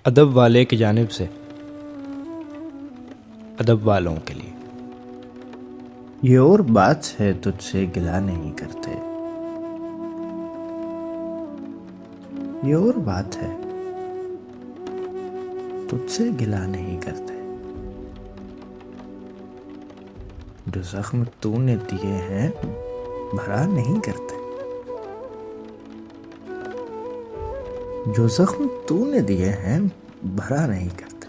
ادب والے کی جانب سے ادب والوں کے لیے۔ یہ اور بات ہے تجھ سے گلہ نہیں کرتے، یہ اور بات ہے تجھ سے گلہ نہیں کرتے، جو زخم تو نے دیے ہیں بھرا نہیں کرتے، جو زخم تو نے دیے ہیں بھرا نہیں کرتے،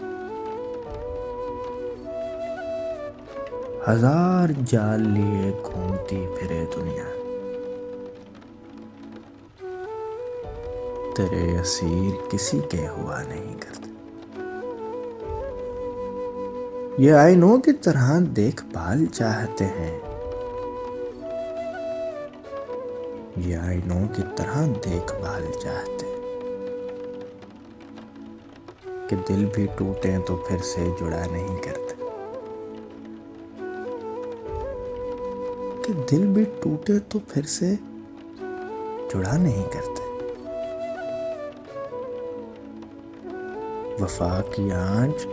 ہزار جال لیے گھومتی پھرے دنیا، تیرے اسیر کسی کے ہوا نہیں کرتے، یہ آئینوں کی طرح دیکھ بھال چاہتے ہیں، یہ آئینوں کی طرح دیکھ بھال چاہتے ہیں، کہ دل بھی ٹوٹے تو پھر سے جڑا نہیں کرتے، کہ دل بھی ٹوٹے تو پھر سے جڑا نہیں کرتے، وفا کی آنچ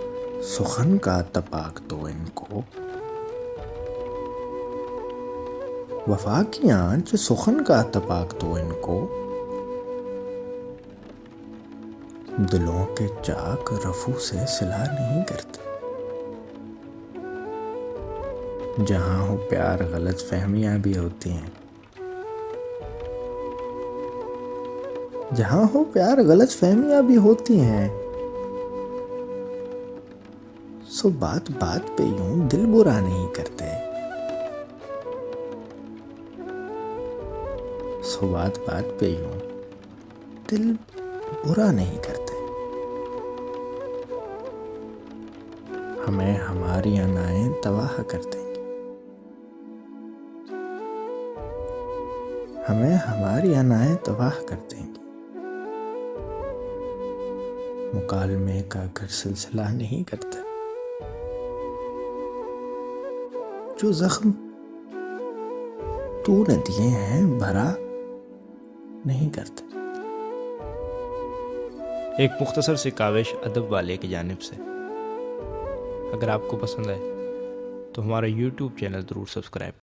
سخن کا تپاک تو ان کو، وفا کی آنچ سخن کا تپاک تو ان کو، دلوں کے چاک رفو سے صلح نہیں کرتے، جہاں ہو پیار غلط فہمیاں بھی ہوتی ہیں، جہاں ہو پیار غلط فہمیاں بھی ہوتی ہیں، سو بات بات پہ یوں دل برا نہیں کرتے، سو بات بات پہ یوں دل برا نہیں کرتے، ہمیں ہماری انائیں تباہ کر دیں گی، ہمیں ہماری انائیں تباہ کر دیں گی، مکالمے کا اگر سلسلہ نہیں کرتے، جو زخم تو نے دیے ہیں بھرا نہیں کرتے۔ ایک مختصر سی کاوش ادب والے کی جانب سے۔ اگر آپ کو پسند آئے تو ہمارا YouTube چینل ضرور سبسکرائب